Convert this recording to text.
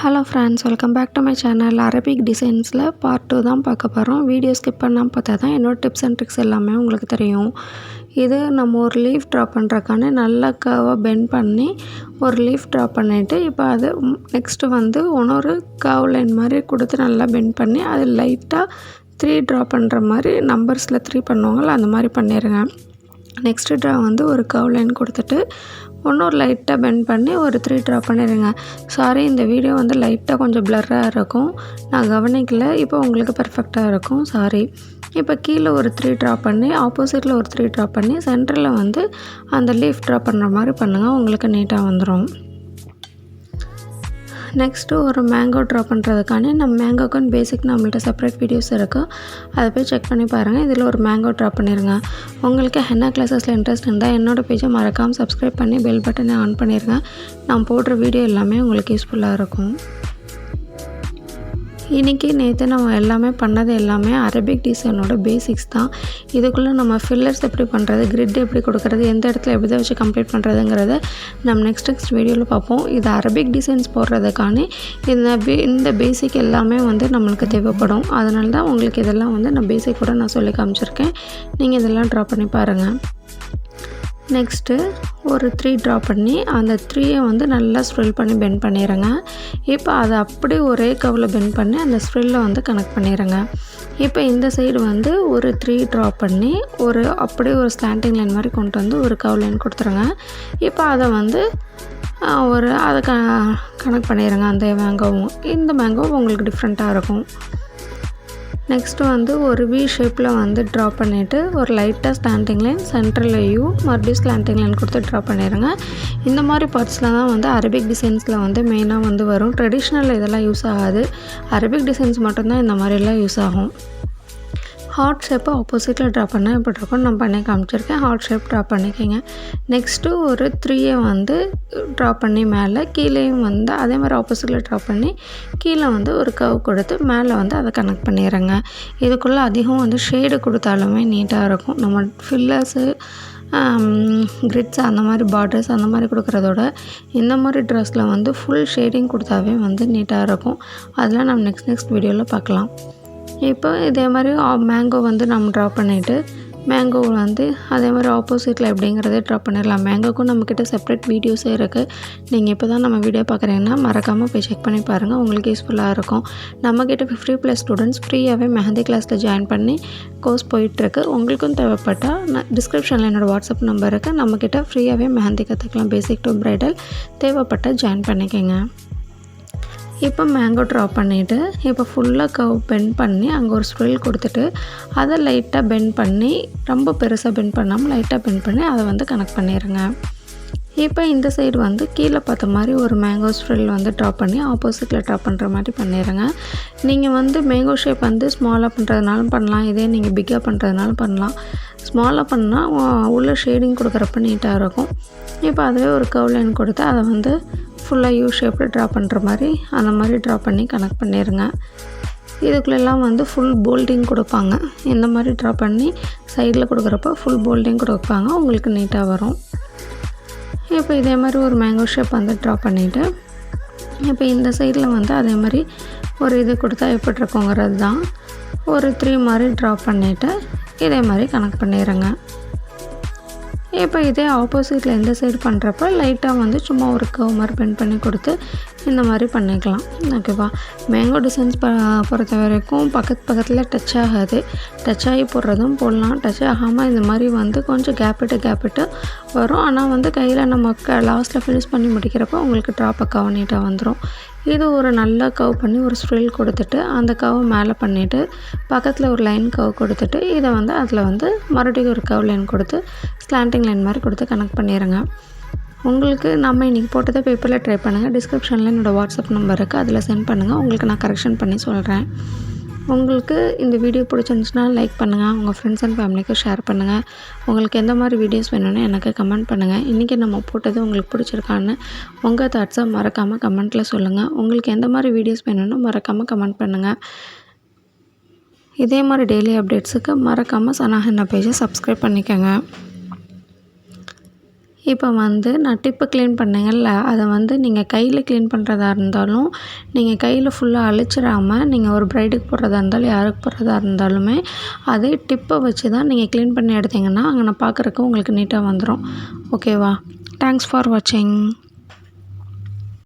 Hello friends, welcome back to my channel. Arabic டிசைன்ஸில் part 2 தான் பார்க்க போகிறோம். வீடியோ ஸ்கிப் பண்ணாமல் பார்த்தா தான் என்னோடய டிப்ஸ் அண்ட் ட்ரிக்ஸ் எல்லாமே உங்களுக்கு தெரியும். இது நம்ம ஒரு லீஃப் ட்ரா பண்ணுறக்கான நல்ல கர்வாக பெண்ட் பண்ணி ஒரு லீஃப் ட்ரா பண்ணிவிட்டு இப்போ அது நெக்ஸ்ட்டு வந்து இன்னொரு கர்வ் லைன் மாதிரி கொடுத்து நல்லா பெண்ட் பண்ணி அது லைட்டாக 3 ட்ரா பண்ணுற மாதிரி நம்பர்ஸில் 3 பண்ணுவாங்கள்ல அந்த மாதிரி பண்ணிடுங்க. நெக்ஸ்ட்டு ட்ரா வந்து ஒரு கர்வ் லைன் கொடுத்துட்டு இன்னொரு லைட்டாக பெண்ட் பண்ணி ஒரு 3 ட்ரா பண்ணிடுங்க. சாரி, இந்த வீடியோ வந்து லைட்டாக கொஞ்சம் ப்ளர்ராக இருக்கும், நான் கவனிக்கல. இப்போ உங்களுக்கு பெர்ஃபெக்டாக இருக்கும். சாரி. இப்போ கீழே ஒரு 3 ட்ரா பண்ணி ஆப்போசிட்டில் ஒரு 3 ட்ரா பண்ணி சென்டரில் வந்து அந்த லீஃப் ட்ரா பண்ணுற மாதிரி பண்ணுங்கள், உங்களுக்கு நீட்டாக வந்துடும். நெக்ஸ்ட்டு ஒரு மேங்கோ ட்ரா பண்ணுறதுக்கான நம்ம மேங்கோக்குன்னு பேசிக் நம்மள்ட்ட செப்பரேட் வீடியோஸ் இருக்குது, அதை போய் செக் பண்ணி பாருங்கள். இதில் ஒரு மேங்கோ ட்ரா பண்ணிடுங்க. உங்களுக்கு ஹென்னா கிளாஸஸில் இன்ட்ரெஸ்ட் இருந்தால் என்னோடய பேஜை மறக்காமல் சப்ஸ்கிரைப் பண்ணி பெல் பட்டனை ஆன் பண்ணிடுங்க. நான் போடுற வீடியோ எல்லாமே உங்களுக்கு யூஸ்ஃபுல்லாக இருக்கும். இன்றைக்கி நேற்று நம்ம எல்லாமே பண்ணது எல்லாமே அரபிக் டிசைனோட பேசிக்ஸ் தான். இதுக்குள்ளே நம்ம ஃபில்லர்ஸ் எப்படி பண்ணுறது, கிரிட் எப்படி கொடுக்குறது, எந்த இடத்துல எப்படி வச்சு கம்ப்ளீட் பண்ணுறதுங்கிறத நம்ம நெக்ஸ்ட் வீடியோவில் பார்ப்போம். இது அரபிக் டிசைன்ஸ் போடுறதுக்கான இந்த பேசிக் எல்லாமே வந்து நம்மளுக்கு தேவைப்படும். அதனால தான் உங்களுக்கு இதெல்லாம் வந்து நான் பேசிக் கூட நான் சொல்லி காமிச்சிருக்கேன். நீங்கள் இதெல்லாம் ட்ரா பண்ணி பாருங்கள். நெக்ஸ்ட்டு ஒரு 3 ட்ரா பண்ணி அந்த 3யை வந்து நல்லா ஸ்ப்ரில் பண்ணி பெண்ட் பண்ணிடுங்க. இப்போ அதை அப்படியே ஒரே கர்வில் பெண்ட் பண்ணி அந்த ஸ்ப்ரில்லை வந்து கனெக்ட் பண்ணிடுங்க. இப்போ இந்த சைடு வந்து ஒரு 3 ட்ரா பண்ணி அப்படியே ஒரு ஸ்லாண்டிங் லைன் மாதிரி கொண்டு வந்து ஒரு கர்வ் லைன் கொடுத்துருங்க. இப்போ அதை வந்து அதை கனெக்ட் பண்ணிடுங்க. அந்த மேங்கோவும் இந்த மேங்கோவும் உங்களுக்கு டிஃப்ரெண்ட்டாக இருக்கும். நெக்ஸ்ட்டு வந்து ஒரு வி ஷேப்பில் வந்து ட்ரா பண்ணிவிட்டு ஒரு லைட்டாக ஸ்லாண்டிங் லைன் சென்டரில் மறுபடியும் ஸ்லாண்டிங் லைன் கொடுத்து ட்ரா பண்ணிடுங்க. இந்த மாதிரி பார்ட்ஸில் தான் வந்து அரபிக் டிசைன்ஸில் வந்து மெயினாக வந்து வரும். ட்ரெடிஷ்னல் இதெல்லாம் யூஸ் ஆகாது, அரபிக் டிசைன்ஸ் மட்டும்தான் இந்த மாதிரிலாம் யூஸ் ஆகும். ஹார்ட் ஷேப்பை ஆப்போசிட்டில் ட்ரா பண்ணால் எப்படி இருக்கும் நான் பண்ணி காமிச்சிருக்கேன். ஹார்ட் ஷேப் ட்ரா பண்ணிக்கோங்க. நெக்ஸ்ட்டு ஒரு 3யை வந்து ட்ரா பண்ணி மேலே கீழேயும் வந்து அதே மாதிரி ஆப்போசிட்டில் ட்ரா பண்ணி கீழே வந்து ஒரு கர்வ் கொடுத்து மேலே வந்து அதை கனெக்ட் பண்ணிடுறேங்க. இதுக்குள்ளே அதிகம் வந்து ஷேடு கொடுத்தாலுமே நீட்டாக இருக்கும். நம்ம ஃபில்லர்ஸு கிரிட்ஸ் அந்த மாதிரி பார்டர்ஸ் அந்த மாதிரி கொடுக்குறதோட இந்த மாதிரி ட்ரெஸ்ஸில் வந்து ஃபுல் ஷேடிங் கொடுத்தாவே வந்து நீட்டாக இருக்கும். அதெல்லாம் நம்ம நெக்ஸ்ட் வீடியோவில் பார்க்கலாம். இப்போ இதே மாதிரி மேங்கோ வந்து நம்ம ட்ரா பண்ணிவிட்டு மேங்கோவில் வந்து அதே மாதிரி ஆப்போசிட்டில் எப்படிங்கிறதே ட்ரா பண்ணிடலாம். மேங்கோக்கும் நம்மக்கிட்ட செப்பரேட் வீடியோஸே இருக்குது. நீங்கள் இப்போ தான் நம்ம வீடியோ பார்க்குறீங்கன்னா மறக்காமல் போய் செக் பண்ணி பாருங்கள், உங்களுக்கு யூஸ்ஃபுல்லாக இருக்கும். நம்மக்கிட்ட 50+ ஸ்டூடெண்ட்ஸ் ஃப்ரீயாகவே மெஹந்தி கிளாஸில் ஜாயின் பண்ணி கோர்ஸ் போயிட்டுருக்கு. உங்களுக்கும் தேவைப்பட்டால் நான் டிஸ்கிரிப்ஷனில் என்னோடய வாட்ஸ்அப் நம்பர் இருக்குது, நம்மக்கிட்ட ஃப்ரீயாகவே மெஹந்தி கற்றுக்கலாம். பேசிக் டு ப்ரைடல் தேவைப்பட்டால் ஜாயின் பண்ணிக்கோங்க. இப்போ மேங்கோ ட்ரா பண்ணிவிட்டு இப்போ ஃபுல்லாக கர்வ் பெண்ட் பண்ணி அங்கே ஒரு ஸ்ப்ரில் கொடுத்துட்டு அதை லைட்டாக பெண்ட் பண்ணி ரொம்ப பெருசாக பெண்ட் பண்ணாமல் லைட்டாக பெண்ட் பண்ணி அதை வந்து கனெக்ட் பண்ணிடுங்க. இப்போ இந்த சைடு வந்து கீழே பார்த்த மாதிரி ஒரு மேங்கோ ஸ்ப்ரில் வந்து ட்ரா பண்ணி ஆப்போசிட்டில் ட்ரா பண்ணுற மாதிரி பண்ணிடுங்க. நீங்கள் வந்து மேங்கோ ஷேப் வந்து ஸ்மாலாக பண்ணுறதுனாலும் பண்ணலாம், இதே நீங்கள் பிக்காக பண்ணுறதுனாலும் பண்ணலாம். ஸ்மாலாக பண்ணால் உள்ள ஷேடிங் கொடுக்குறப்ப நீட்டாக இருக்கும். இப்போ அதுவே ஒரு கர்வ் லைன் கொடுத்து அதை வந்து ஃபுல்லாக ஷேப்பில் ட்ரா பண்ணுற மாதிரி அந்த மாதிரி ட்ரா பண்ணி கனெக்ட் பண்ணிடுங்க. இதுக்குள்ளெல்லாம் வந்து ஃபுல் போல்டிங் கொடுப்பாங்க. இந்த மாதிரி ட்ரா பண்ணி சைடில் கொடுக்குறப்ப ஃபுல் போல்டிங் கொடுப்பாங்க, உங்களுக்கு நீட்டாக வரும். இப்போ இதே மாதிரி ஒரு மேங்கோ ஷேப் வந்து ட்ரா பண்ணிவிட்டு இப்போ இந்த சைடில் வந்து அதே மாதிரி ஒரு இது கொடுத்தா எப்படி இருக்குங்கிறது தான் ஒரு 3 மாதிரி ட்ரா பண்ணிவிட்டு இதே மாதிரி கனெக்ட் பண்ணிடுங்க. இப்போ இதே ஆப்போசிட்டில் எந்த சைடு பண்ணுறப்ப லைட்டாக வந்து சும்மா ஒரு கர்வ் மாதிரி பெண்ட் பண்ணி கொடுத்து இந்த மாதிரி பண்ணிக்கலாம். ஓகேவா? மேங்கோ டிசைன்ஸ் பொறுத்த வரைக்கும் பக்கத்தில் டச் ஆகாது. டச் ஆகி போடுறதும் போடலாம், டச் ஆகாமல் இந்த மாதிரி வந்து கொஞ்சம் கேப்பிட்டு வரும். ஆனால் வந்து கையில் நம்ம லாஸ்ட்டில் ஃபினிஷ் பண்ணி முடிக்கிறப்போ உங்களுக்கு பக்காவாக நீட்டாக வந்துடும். இது ஒரு நல்ல கர்வ் பண்ணி ஒரு ஸ்ப்ரில் கொடுத்துட்டு அந்த கர்வ் மேலே பண்ணிவிட்டு பக்கத்தில் ஒரு லைன் கர்வ் கொடுத்துட்டு இதை வந்து அதில் வந்து மறுபடியும் ஒரு கர்வ் லைன் கொடுத்து ஸ்லாண்டிங் லைன் மாதிரி கொடுத்து கனெக்ட் பண்ணிடுங்க. உங்களுக்கு நம்ம இன்றைக்கி போட்டதை பேப்பரில் ட்ரை பண்ணுங்கள். டிஸ்கிரிப்ஷனில் என்னோடய வாட்ஸ்அப் நம்பர் இருக்குது, அதில் சென்ட் பண்ணுங்கள். உங்களுக்கு நான் கரெக்ஷன் பண்ணி சொல்கிறேன். உங்களுக்கு இந்த வீடியோ பிடிச்சிருந்துச்சுன்னா லைக் பண்ணுங்கள், உங்கள் ஃப்ரெண்ட்ஸ் அண்ட் ஃபேமிலிக்கு ஷேர் பண்ணுங்கள். உங்களுக்கு எந்த மாதிரி வீடியோஸ் வேணும்னு எனக்கு கமெண்ட் பண்ணுங்கள். இன்றைக்கி நம்ம போட்டது உங்களுக்கு பிடிச்சிருக்கான்னு உங்கள் தாட்ஸை மறக்காமல் கமெண்ட்டில் சொல்லுங்கள். உங்களுக்கு எந்த மாதிரி வீடியோஸ் வேணும்னு மறக்காமல் கமெண்ட் பண்ணுங்கள். இதே மாதிரி டெய்லி அப்டேட்ஸுக்கு மறக்காமல் சனா ஹென்னா பேஜை சப்ஸ்கிரைப் பண்ணிக்கோங்க. இப்போ வந்து நான் டிப்பு க்ளீன் பண்ணேங்கல்ல, அதை வந்து நீங்கள் கையில் க்ளீன் பண்ணுறதா இருந்தாலும், நீங்கள் கையில் ஃபுல்லாக அழிச்சிடாமல் நீங்கள் ஒரு ப்ரைடுக்கு போடுறதா இருந்தாலும், யாருக்கு போடுறதா இருந்தாலுமே அதே டிப்பை வச்சு தான் நீங்கள் க்ளீன் பண்ணி எடுத்தீங்கன்னா அங்கே நான் பார்க்குறக்கு உங்களுக்கு நீட்டாக வந்துடும். ஓகேவா? தேங்க்ஸ் ஃபார் வாட்சிங்.